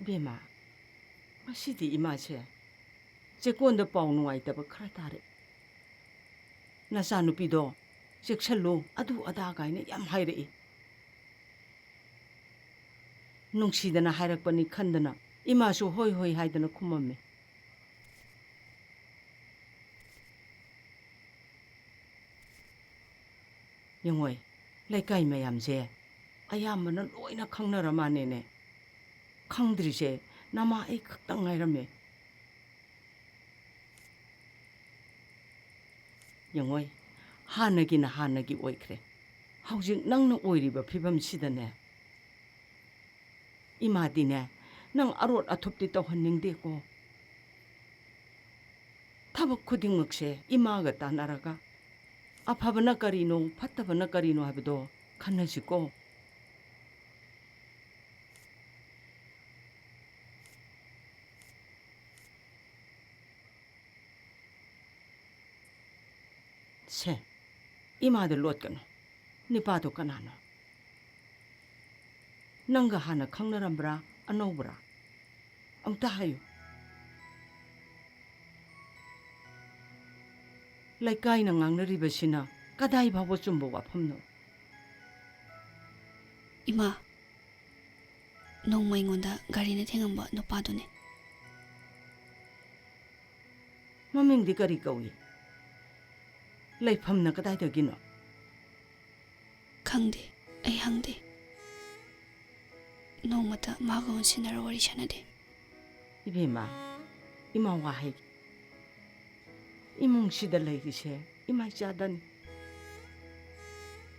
ꯕꯦꯝꯃ ꯉꯁꯤꯗꯤ ꯏꯃꯥꯁꯦ ꯆꯦꯛꯀꯣꯟꯗ ꯄꯥꯎ ꯅꯨꯡꯉꯥꯏꯇꯕ ꯈꯔ ꯇꯥꯔꯦ ꯅꯆꯥꯅꯨꯄꯤꯗꯣ ꯆꯦꯛꯁꯜꯂꯨ ꯑꯗꯨ ꯑꯗꯥ ꯀꯥꯏꯅ ꯌꯥꯝ ꯍꯥꯏꯔꯛꯏ ꯅꯨꯡꯁꯤꯗꯅ ꯍꯥꯏꯔꯛꯄꯅꯤ ꯈꯟꯗꯅ ꯏꯃꯥꯁꯨ ꯍꯣꯏ ꯍꯣꯏ ꯍꯥꯏꯗꯅ ꯈꯨꯝꯃꯝꯃꯤ ꯌꯦꯡꯉꯣꯏ ꯂꯩꯀꯥꯏ ꯃꯌꯥꯝꯁꯦ ꯑꯌꯥꯝꯕꯅ ꯂꯣꯏꯅ ꯈꯪꯅꯔ ꯃꯥꯅꯦꯅꯦ ꯈꯪꯗ꯭ꯔꯤꯁꯦ ꯅꯃꯥ ꯑꯩ ꯈꯛꯇꯪ ꯉꯥꯏꯔꯝꯃꯦ ꯌꯦꯡꯉꯣꯏ ꯍꯥꯟꯅꯒꯤꯅ ꯍꯥꯟꯅꯒꯤ ꯑꯣꯏꯈ꯭ꯔꯦ ꯍꯧꯖꯤꯛ ꯅꯪꯅ ꯑꯣꯏꯔꯤꯕ ꯐꯤꯕꯝꯁꯤꯗꯅꯦ ꯏꯃꯥꯗꯤꯅꯦ ꯅꯪ ꯑꯔꯣꯠ ꯑꯊꯨꯞꯇꯤ ꯇꯧꯍꯟꯅꯤꯡꯗꯦꯀꯣ ꯊꯕꯛ ꯈꯨꯗꯤꯡꯃꯛꯁꯦ ꯏꯃꯥꯒ ꯇꯥꯟꯅꯔꯒ ꯑꯐꯕꯅ ꯀꯔꯤꯅꯣ ꯐꯠꯇꯕꯅ ꯀꯔꯤꯅꯣ ꯍꯥꯏꯕꯗꯣ ꯈꯟꯅꯁꯤꯀꯣ ꯁꯦ ꯏꯃꯥꯗ ꯂꯣꯠꯀꯅꯨ ꯅꯤꯄꯥꯗꯣ ꯀꯅꯥꯅꯣ ꯅꯪꯒ ꯍꯥꯟꯅ ꯈꯪꯅꯔꯝꯕ꯭ꯔꯥ ꯑꯅꯧꯕ꯭ꯔꯥ ꯑꯝꯇ ꯍꯥꯏꯌꯨ ꯂꯩꯀꯥꯏꯅ ꯉꯥꯡꯅꯔꯤꯕꯁꯤꯅ ꯀꯗꯥꯏ ꯐꯥꯎꯕ ꯆꯨꯝꯕ ꯋꯥꯐꯝꯅꯣ ꯏꯃꯥ ꯅꯣꯡꯃ ꯑꯩꯉꯣꯟꯗ ꯒꯥꯔꯤꯅ ꯊꯦꯡꯉꯝꯕ ꯅꯨꯄꯥꯗꯨꯅꯦ ꯃꯃꯤꯡꯗꯤ ꯀꯔꯤ ꯀꯧꯏ ꯂꯩꯐꯝꯅ ꯀꯗꯥꯏꯗꯒꯤꯅꯣ ꯈꯪꯗꯦ ꯑꯩ ꯍꯪꯗꯦ ꯅꯣꯡꯃꯇ ꯃꯥꯒ ꯎꯟꯁꯤꯟꯅꯔ ꯋꯥꯔꯤ ꯁꯥꯟꯅꯗꯦ 이베마 이마 와해 이몽시다 레이기세 이마 짜다니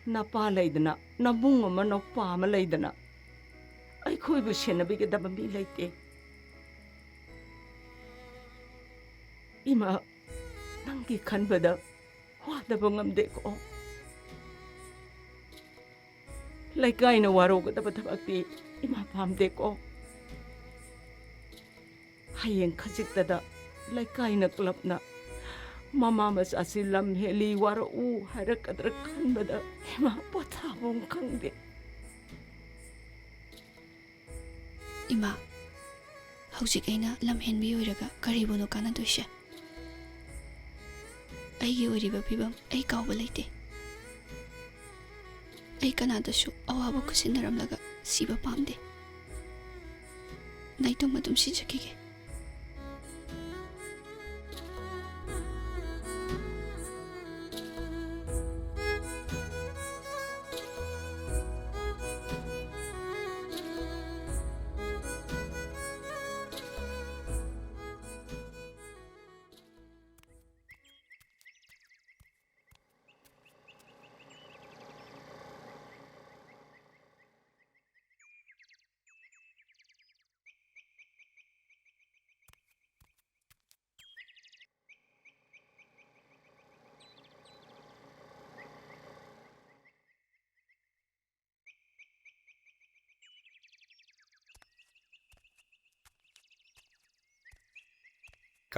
나빠 레이드나 나붕 엄마 너빠 아마 레이드나 아이 코이부 세나비게 다바 미 레이테 이마 낭기 칸바다 와다바 ngam데고 레이카이나 와로가 다바 다박디 이마 밤데고 하이엔 카직다다 레카이나 클럽나 마마 마사시 람헬리 와로 우 하락가드라 칸바다 헤마 포타봉 칸데 이마 ꯍꯧꯖꯤꯛ ꯑꯩꯅ ꯂꯝꯍꯦꯟꯕꯤ ꯑꯣꯏꯔꯒ ꯀꯔꯤꯕꯨꯅꯣ ꯀꯥꯟꯅꯗꯣꯏꯁꯦ ꯑꯩꯒꯤ ꯑꯣꯏꯔꯤꯕ ꯐꯤꯕꯝ ꯑꯩ ꯀꯥꯎꯕ ꯂꯩꯇꯦ ꯑꯩ ꯀꯅꯥꯗꯁꯨ ꯑꯋꯥꯕ ꯈꯨꯠꯁꯤꯟꯅꯔꯝꯂꯒ ꯁꯤꯕ ꯄꯥꯝꯗꯦ ꯅꯥꯏꯇꯣꯝ ꯑꯗꯨꯝ ꯁꯤꯖꯈꯤꯒꯦ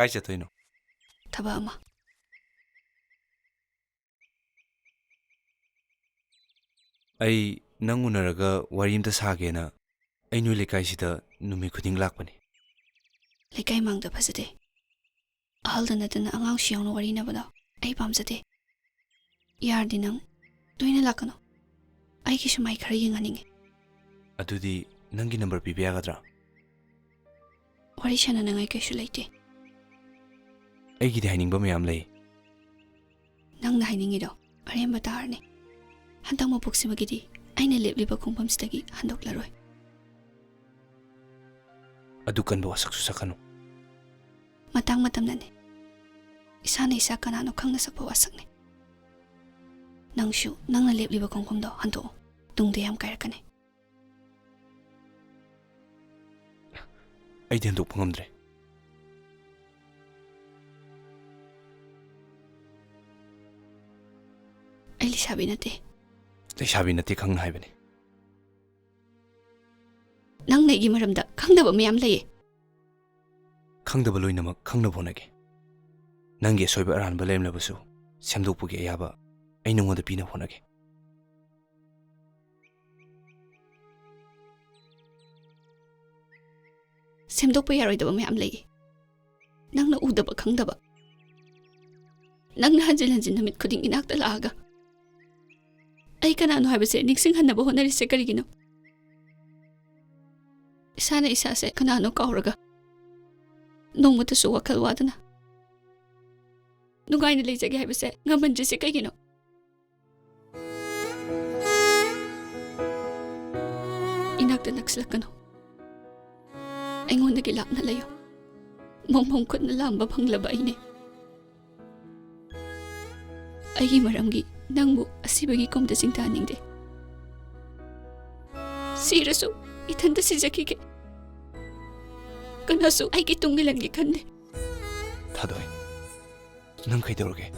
ꯀꯥꯏ ꯆꯠꯇꯣꯏꯅꯣ ꯊꯕꯛ ꯑꯃ ꯑꯩ ꯅꯪ ꯎꯅꯔꯒ ꯋꯥꯔꯤ ꯑꯃꯇ ꯁꯥꯒꯦꯅ ꯑꯩ ꯅꯣꯏ ꯂꯩꯀꯥꯏꯁꯤꯗ ꯅꯨꯃꯤꯠ ꯈꯨꯗꯤꯡ ꯂꯥꯛꯄꯅꯤ ꯂꯩꯀꯥꯏ ꯃꯥꯡꯗ ꯐꯖꯗꯦ ꯑꯍꯜꯗ ꯅꯠꯇꯅ ꯑꯉꯥꯡꯁꯨ ꯌꯥꯎꯅ ꯋꯥꯔꯤꯅꯕꯗꯣ ꯑꯩ ꯄꯥꯝꯖꯗꯦ ꯌꯥꯔꯗꯤ ꯅꯪ ꯇꯣꯏꯅ ꯂꯥꯛꯀꯅꯣ ꯑꯩꯒꯤꯁꯨ ꯃꯥꯏ ꯈꯔ ꯌꯦꯡꯍꯟꯅꯤꯡꯉꯤ ꯑꯗꯨꯗꯤ ꯅꯪꯒꯤ ꯅꯝꯕꯔ ꯄꯤꯕ ꯌꯥꯒꯗ꯭ꯔꯥ ꯋꯥꯔꯤ ꯁꯥꯟꯅꯅꯤꯡꯉꯥꯏ ꯀꯩꯁꯨ ꯂꯩꯇꯦ ꯑꯩꯒꯤꯗꯤ ꯍꯥꯏꯅꯤꯡꯕ ꯃꯌꯥꯝ ꯂꯩ ꯅꯪꯅ ꯍꯥꯏꯅꯤꯡꯉꯤꯗꯣ ꯑꯔꯦꯝꯕ ꯇꯥꯔꯅꯤ ꯍꯟꯗꯛ ꯃꯄꯣꯛꯁꯤꯃꯒꯤꯗꯤ ꯑꯩꯅ ꯂꯦꯞꯂꯤꯕ ꯈꯣꯡꯐꯝꯁꯤꯗꯒꯤ ꯍꯟꯗꯣꯛꯂꯔꯣꯏ ꯑꯗꯨ ꯀꯟꯕ ꯋꯥꯁꯛꯁꯨ ꯁꯛꯀꯅꯨ ꯃꯇꯥꯡ ꯃꯇꯝꯅꯅꯤ ꯏꯁꯥꯅ ꯏꯁꯥ ꯀꯅꯥꯅꯣ ꯈꯪꯅ ꯁꯛꯄ ꯋꯥꯁꯛꯅꯤ ꯅꯪꯁꯨ ꯅꯪꯅ ꯂꯦꯞꯂꯤꯕ ꯈꯣꯡꯐꯝꯗꯣ ꯍꯟꯗꯣꯛꯑꯣ ꯇꯨꯡꯗ ꯌꯥꯝ ꯀꯥꯏꯔꯛꯀꯅꯤ ꯑꯩꯗꯤ ꯍꯟꯗꯣꯛꯄ ꯉꯝꯗ꯭ꯔꯦ ꯑꯩ ꯂꯩꯁꯥꯕꯤ ꯅꯠꯇꯦ ꯂꯩꯁꯥꯕꯤ ꯅꯠꯇꯦ ꯈꯪꯅ ꯍꯥꯏꯕꯅꯤ ꯅꯪꯅ ꯑꯩꯒꯤ ꯃꯔꯝꯗ ꯈꯪꯗꯕ ꯃꯌꯥꯝ ꯂꯩꯌꯦ ꯈꯪꯗꯕ ꯂꯣꯏꯅꯃꯛ ꯈꯪꯅꯕ ꯍꯣꯠꯅꯒꯦ ꯅꯪꯒꯤ ꯑꯁꯣꯏꯕ ꯑꯔꯥꯟꯕ ꯂꯩꯔꯝꯂꯕꯁꯨ ꯁꯦꯝꯗꯣꯛꯄꯒꯤ ꯑꯌꯥꯕ ꯑꯩ ꯅꯉꯣꯟꯗ ꯄꯤꯅꯕ ꯍꯣꯠꯅꯒꯦ ꯁꯦꯝꯗꯣꯛꯄ ꯌꯥꯔꯣꯏꯗꯕ ꯃꯌꯥꯝ ꯂꯩꯌꯦ ꯅꯪꯅ ꯎꯗꯕ ꯈꯪꯗꯕ ꯅꯪꯅ ꯍꯟꯖꯤꯟ ꯍꯟꯖꯤꯟ ꯅꯨꯃꯤꯠ ꯈꯨꯗꯤꯡ ꯏꯅꯥꯛꯇ ꯂꯥꯛꯑꯒ ꯑꯩ ꯀꯅꯥꯅꯣ ꯍꯥꯏꯕꯁꯦ ꯅꯤꯡꯁꯤꯡꯍꯟꯅꯕ ꯍꯣꯠꯅꯔꯤꯁꯦ ꯀꯔꯤꯒꯤꯅꯣ ꯏꯁꯥꯅ ꯏꯁꯥꯁꯦ ꯀꯅꯥꯅꯣ ꯀꯥꯎꯔꯒ ꯅꯣꯡꯃꯇꯁꯨ ꯋꯥꯈꯜ ꯋꯥꯗꯅ ꯅꯨꯡꯉꯥꯏꯅ ꯂꯩꯖꯒꯦ ꯍꯥꯏꯕꯁꯦ ꯉꯝꯍꯟꯗ꯭ꯔꯤꯁꯦ ꯀꯩꯒꯤꯅꯣ ꯏꯅꯥꯛꯇ ꯅꯛꯁꯤꯜꯂꯛꯀꯅꯨ ꯑꯩꯉꯣꯟꯗꯒꯤ ꯂꯥꯞꯅ ꯂꯩꯌꯨ ꯃꯣꯡꯐꯝ ꯈꯨꯠꯅ ꯂꯥꯝꯕ ꯐꯪꯂꯕ ꯑꯩꯅꯦ ꯑꯩꯒꯤ ꯃꯔꯝꯒꯤ ꯅꯪꯕꯨ ꯑꯁꯤꯕꯒꯤ ꯀꯣꯝꯗ ꯆꯤꯡꯊꯍꯟꯅꯤꯡꯗꯦ ꯁꯤꯔꯁꯨ ꯏꯊꯟꯇ ꯁꯤꯖꯈꯤꯒꯦ ꯀꯅꯥꯁꯨ ꯑꯩꯒꯤ ꯇꯨꯡꯏꯜꯂꯟꯒꯦ ꯈꯟꯗꯦ ꯊꯥꯗꯣꯏ ꯅꯪ ꯀꯩꯗꯧꯔꯒꯦ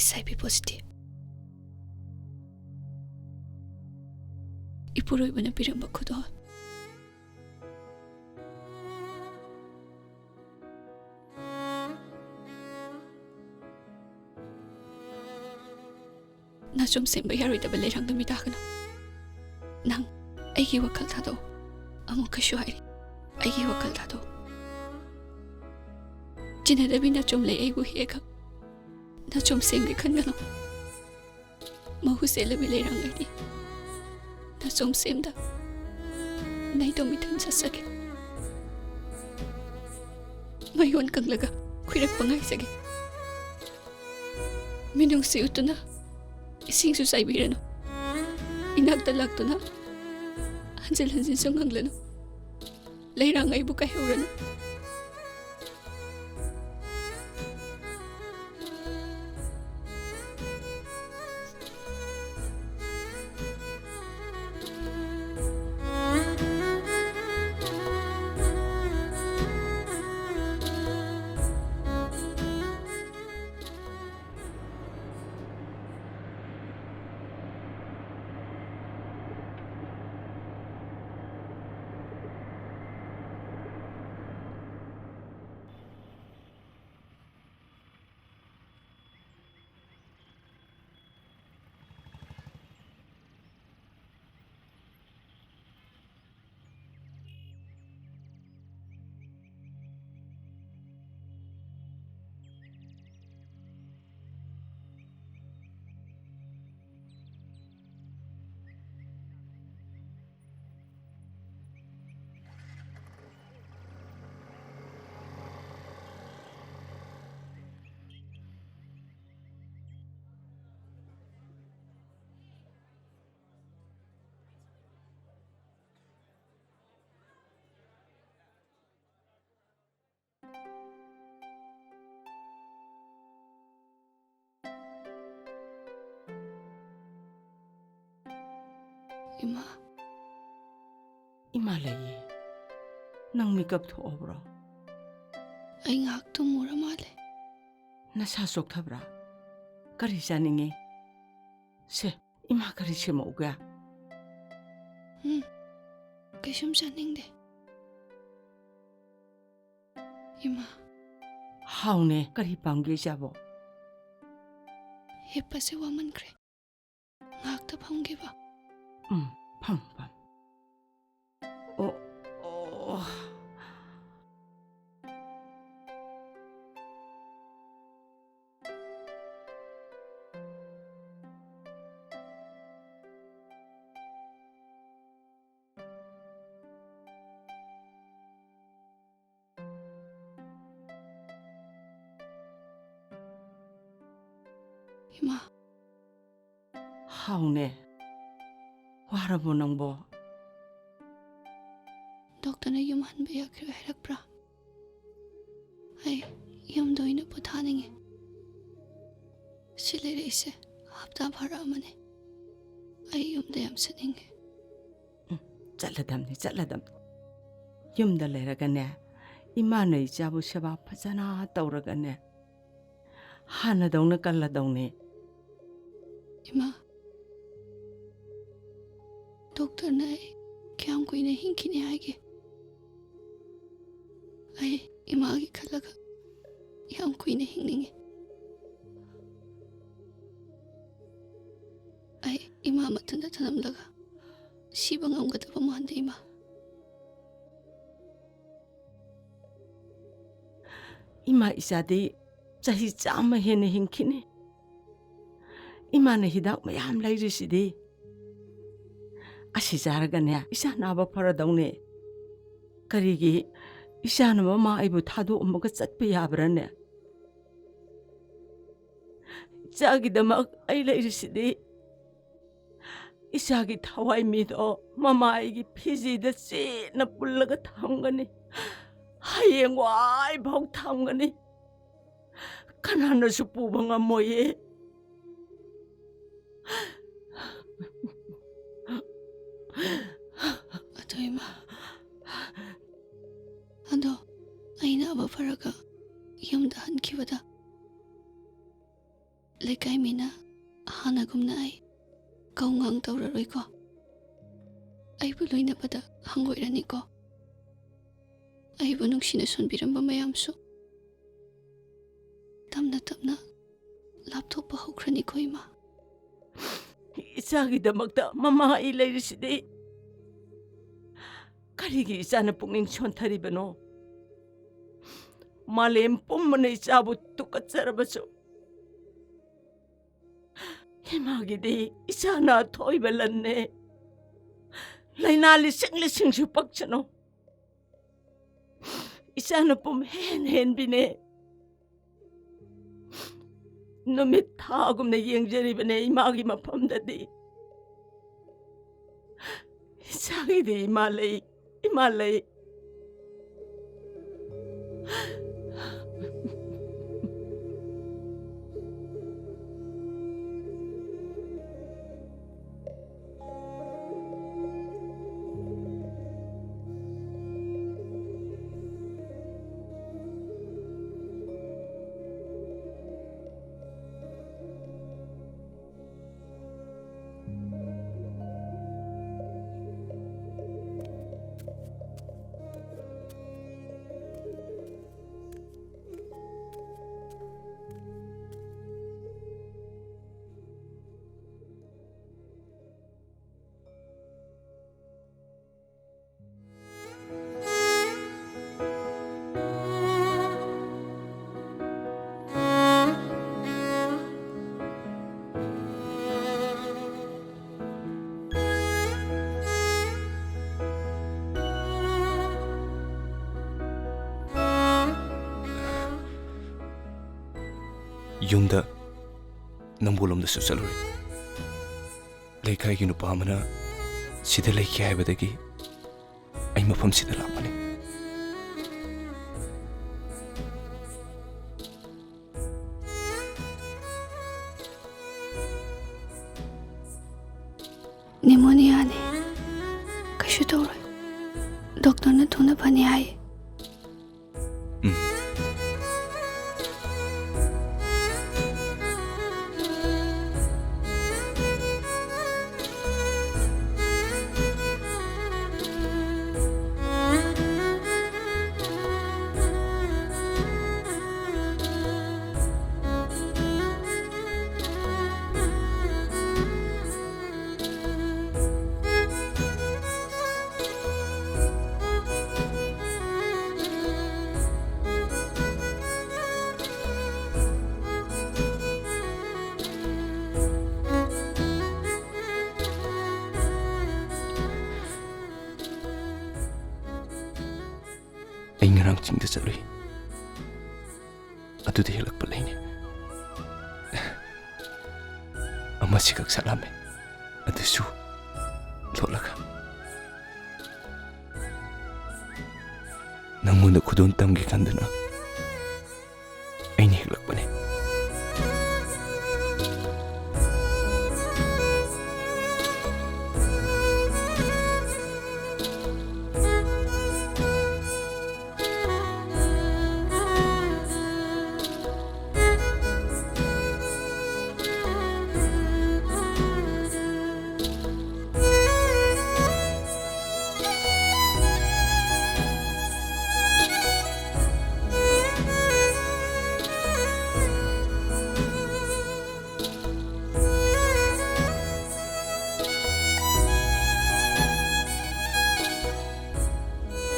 HIV positive ꯏꯄꯨꯔꯣꯏꯕꯅ ꯄꯤꯔꯝꯕ ꯈꯨꯗꯣꯜ ꯁꯨꯝ ꯁꯦꯝꯕ ꯌꯥꯔꯣꯏꯗꯕ ꯂꯩꯔꯥꯡꯗ ꯃꯤꯇꯥꯒꯅꯣ ꯅꯪ ꯑꯩꯒꯤ ꯋꯥꯈꯜ ꯊꯥꯗꯣ ꯑꯃꯨꯛꯀꯁꯨ ꯍꯥꯏꯔꯤ ꯑꯩꯒꯤ ꯋꯥꯈꯜ ꯊꯥꯗꯣ ꯆꯤꯟꯅꯗꯕꯤ ꯅꯆꯨꯝ ꯂꯩ ꯑꯩꯕꯨ ꯍꯦꯛꯒ ꯅꯆꯨꯝ ꯁꯦꯝꯒꯦ ꯈꯟꯒꯅꯣ ꯃꯍꯨ ꯆꯦꯜꯂꯕꯤ ꯂꯩꯔꯥꯡ ꯑꯩꯗꯤ ꯅꯆꯨꯝ ꯁꯦꯝꯗ ꯅꯩꯗꯣ ꯃꯤꯊꯟ ꯆꯠꯆꯒꯦ ꯃꯌꯣꯟ ꯀꯪꯂꯒ ꯈꯨꯏꯔꯛꯄ ꯉꯥꯏꯖꯒꯦ ꯃꯤꯅꯨꯡꯁꯤ ꯎꯠꯇꯨꯅ ꯏꯁꯤꯡꯁꯨ ꯆꯥꯏꯕꯤꯔꯅꯨ ꯏꯅꯥꯛꯇ ꯂꯥꯛꯇꯨꯅ ꯍꯟꯖꯤꯟ ꯍꯟꯖꯤꯟꯁꯨ ꯉꯪꯂꯅꯨ ꯂꯩꯔꯥꯡ ꯑꯩꯕꯨ ꯀꯥꯏꯍꯧꯔꯅꯨ Ima. Ima lay. Nang mikap thoobro. Ay ngak tumura male. Nasa sok thabra. Kari janinge. Se, ima kari chemo uga. Kishum janing de. Ima. Haune kari pangge jabo. Hippa se waman kre. Ngak ta phamge ba. Pham. Oh. Ima. Haune. Warabo nangbo. Doctor na yum han beya kre herak pra. Ay yum doina pothaninge. Sile reise hafta bhara mane. Ay yum de yam saninge. Chaladam. Yum da leragane. Imana ijabu shaba phajana tawragane. Hana dawna kalla dawne. Ima. Doctor na kyam koi na hinkine aige. Ay ima gi khalaga yam koi na hingninge. Ay ima matanda tanam laga siba ngamgadaba mande ima. Ima isadi chahi chama hene hinkine. Ima na hidak mayam lairishidi. Asi jaragane isa naba faradawne. Karigi isa na mama aibu thadu umaga chatpa yabrane. Isagidamak ay lairishidi. Isagi thawai mido mama aigi phijida si na pullaga thamgani. Hayeng wai bhaw thamgani. Kanana su puba ngamoye. Ato ima. Ado aina aba faraga yumda hankibada. Lekai mina hanagumna ay kaungang tawraroi ko. Ay buloy na pada hangoyrani ko. Ay bunong sinasunbiramba mayamso. Tamna laptop pa hukrani ko ima. ꯏꯆꯥꯒꯤꯗꯃꯛꯇ ꯃꯃꯥ ꯑꯩ ꯂꯩꯔꯤꯁꯤꯗꯤ ꯀꯔꯤꯒꯤ ꯏꯆꯥꯅ ꯄꯨꯛꯅꯤꯡ ꯁꯣꯟꯊꯔꯤꯕꯅꯣ? ꯃꯥꯂꯦꯝ ꯄꯨꯝꯕꯅ ꯏꯆꯥꯕꯨ ꯇꯨꯀꯠꯆꯔꯕꯁꯨ ꯏꯃꯥꯒꯤꯗꯤ ꯏꯆꯥꯅ ꯑꯊꯣꯏꯕ ꯂꯟꯅꯦ. ꯂꯩꯅꯥ ꯂꯤꯁꯤꯡꯁꯨ ꯄꯛꯁꯅꯨ. ꯏꯆꯥꯅ ꯍꯦꯟꯕꯤꯅꯦ. ꯅꯨꯃꯤꯠ ꯊꯥꯒꯨꯝꯅ ꯌꯦꯡꯖꯔꯤꯕꯅꯦ 이마ꯒꯤ ꯃꯐꯝꯗꯗꯤ. 이상이네 이말레이. ꯌꯨꯝꯗ ꯅꯝꯕꯣꯜꯂꯣꯝꯗꯁꯨ ꯆꯠꯂꯨꯔꯦ. ꯂꯩꯀꯥꯏꯒꯤ ꯅꯨꯄꯥ ꯑꯃꯅ ꯁꯤꯗ ꯂꯩꯈꯤ ꯍꯥꯏꯕꯗꯒꯤ ꯑꯩ ꯃꯐꯝꯁꯤꯗ ꯂꯥꯛꯄꯅꯤ. ꯅꯤꯃꯣꯅꯤꯌꯥꯅꯦ. ꯀꯩꯁꯨ ꯇꯧꯔꯣꯏ. ꯗꯣꯛꯇꯔꯅ ꯊꯨꯅ ꯐꯅꯤ ꯍꯥꯏꯌꯦ. ꯑꯩ ꯉꯔꯥꯡ ꯆꯤꯡꯗ ꯆꯠꯂꯨꯏ. ꯑꯗꯨꯗ ꯍꯦꯜꯂꯛꯄ ꯂꯩꯅꯤ. ꯑꯃꯁꯤꯈꯛ ꯁꯥꯠꯂꯝꯃꯦ. ꯑꯗꯨꯁꯨ ꯂꯣꯠꯂꯒ. ꯅꯪꯉꯣꯟꯗ ꯈꯨꯗꯣꯜ ꯇꯝꯒꯦ ꯈꯟꯗꯨꯅ ꯑꯩꯅ ꯍꯦꯛꯂꯛꯄꯅꯦ.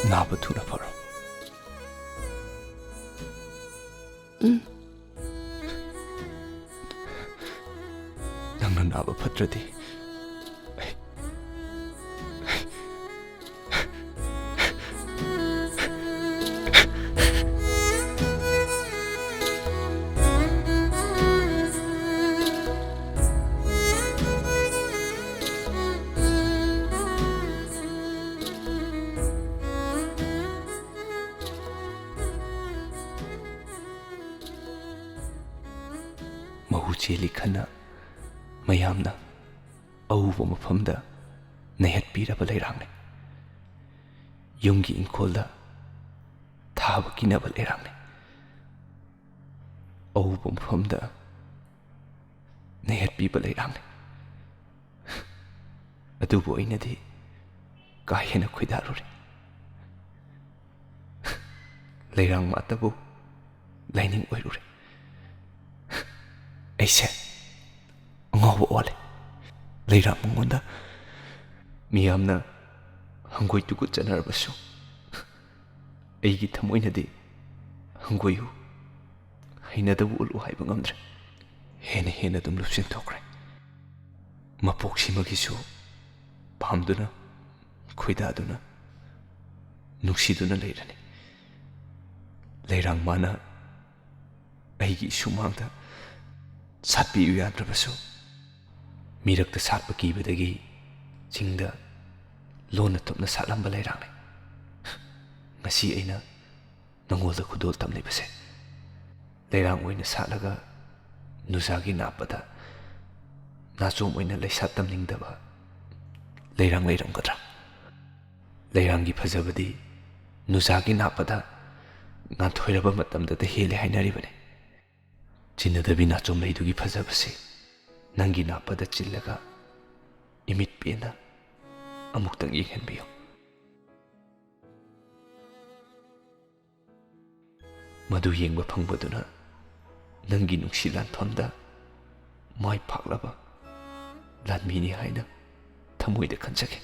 나부 두나 바로. 낭는 나부 파트라디. ꯆꯦꯜꯂꯤ ꯈꯟꯅ ꯃꯌꯥꯝꯅ ꯑꯎꯕ ꯃꯐꯝꯗ ꯅꯩꯍꯠꯄꯤꯔꯕ ꯂꯩꯔꯥꯡꯅꯤ. ꯌꯨꯝꯒꯤ ꯏꯪꯈꯣꯜꯗ ꯊꯥꯕ ꯀꯤꯅꯕ ꯂꯩꯔꯥꯡꯅꯤ. ꯑꯎꯕ ꯃꯐꯝꯗ ꯅꯩꯍꯠꯄꯤꯕ ꯂꯩꯔꯥꯡꯅꯤ. ꯑꯗꯨꯕꯨ ꯑꯩꯅꯗꯤ ꯀꯥ ꯍꯦꯟꯅ ꯈꯣꯏꯗꯥꯔꯨꯔꯦ. ꯂꯩꯔꯥꯡ ꯃꯥꯇꯕꯨ ꯂꯥꯏꯅꯤꯡ ꯑꯣꯏꯔꯨꯔꯦ. ꯑꯩꯁꯦ ꯑꯉꯥꯎꯕ ꯑꯣꯜꯂꯦ. ꯂꯩꯔꯥꯡ ꯃꯉꯣꯟꯗ ꯃꯤꯌꯥꯝꯅ ꯍꯪꯒꯣꯏ ꯇꯨꯀꯠꯆꯅꯔꯕꯁꯨ ꯑꯩꯒꯤ ꯊꯃꯣꯏꯅꯗꯤ ꯍꯪꯒꯣꯏꯌꯨ ꯍꯩꯅꯗꯕ ꯎꯠꯂꯨ ꯍꯥꯏꯕ ꯉꯝꯗ꯭ꯔꯦ ꯍꯦꯟꯅ ꯍꯦꯟꯅ ꯑꯗꯨꯝ ꯂꯨꯞꯁꯤꯟꯊꯣꯛꯈ꯭ꯔꯦ ꯃꯄꯣꯛꯁꯤꯃꯒꯤꯁꯨ ꯄꯥꯝꯗꯨꯅ ꯈꯣꯏꯗꯥꯗꯨꯅ ꯅꯨꯡꯁꯤꯗꯨꯅ ꯂꯩꯔꯅꯤ ꯂꯩꯔꯥꯡ ꯃꯥꯅ ꯑꯩꯒꯤ ꯏꯁꯨꯃꯥꯡꯗ ꯁꯥꯠꯄꯤꯌꯨ ꯌꯥꯗ꯭ꯔꯕꯁꯨ ꯃꯤꯔꯛꯇ ꯁꯥꯠꯄ ꯀꯤꯕꯗꯒꯤ ꯆꯤꯡꯗ ꯂꯣꯟꯅ ꯇꯨꯞꯅ ꯁꯥꯠꯂꯝꯕ ꯂꯩꯔꯥꯡꯅꯤ ꯉꯁꯤ ꯑꯩꯅ ꯅꯉꯣꯜꯗ ꯈꯨꯗꯣꯜ ꯇꯝꯂꯤꯕꯁꯦ ꯂꯩꯔꯥꯡ ꯑꯣꯏꯅ ꯁꯥꯠꯂꯒ ꯅꯨꯖꯥꯒꯤ ꯅꯥꯞꯄꯗ ꯅꯥꯆꯣꯝ ꯑꯣꯏꯅ ꯂꯩꯁꯥ ꯇꯝꯅꯤꯡꯗꯕ ꯂꯩꯔꯥꯡ ꯂꯩꯔꯝꯒꯗ꯭ꯔꯥ ꯂꯩꯔꯥꯡꯒꯤ ꯐꯖꯕꯗꯤ ꯅꯨꯖꯥꯒꯤ ꯅꯥꯞꯄꯗ ꯉꯥꯟꯊꯣꯏꯔꯕ ꯃꯇꯝꯗꯇ ꯍꯦꯜꯂꯦ ꯍꯥꯏꯅꯔꯤꯕꯅꯤ ꯆꯤꯟꯅꯗꯕꯤ ꯅꯥꯆꯣꯝ ꯂꯩꯗꯨꯒꯤ ꯐꯖꯕꯁꯤ ꯅꯪꯒꯤ ꯅꯥꯞꯄꯗ ꯆꯤꯜꯂꯒ ꯏꯃꯤꯠ ꯄꯦꯟꯅ ꯑꯃꯨꯛꯇꯪ ꯌꯦꯡꯍꯟꯕꯤꯌꯨ ꯃꯗꯨ ꯌꯦꯡꯕ ꯐꯪꯕꯗꯨꯅ ꯅꯪꯒꯤ ꯅꯨꯡꯁꯤ ꯂꯥꯟꯐꯝꯗ ꯃꯥꯏ ꯄꯥꯛꯂꯕ ꯂꯥꯟꯃꯤꯅꯤ ꯍꯥꯏꯅ ꯊꯃꯣꯏꯗ ꯈꯟꯖꯒꯦ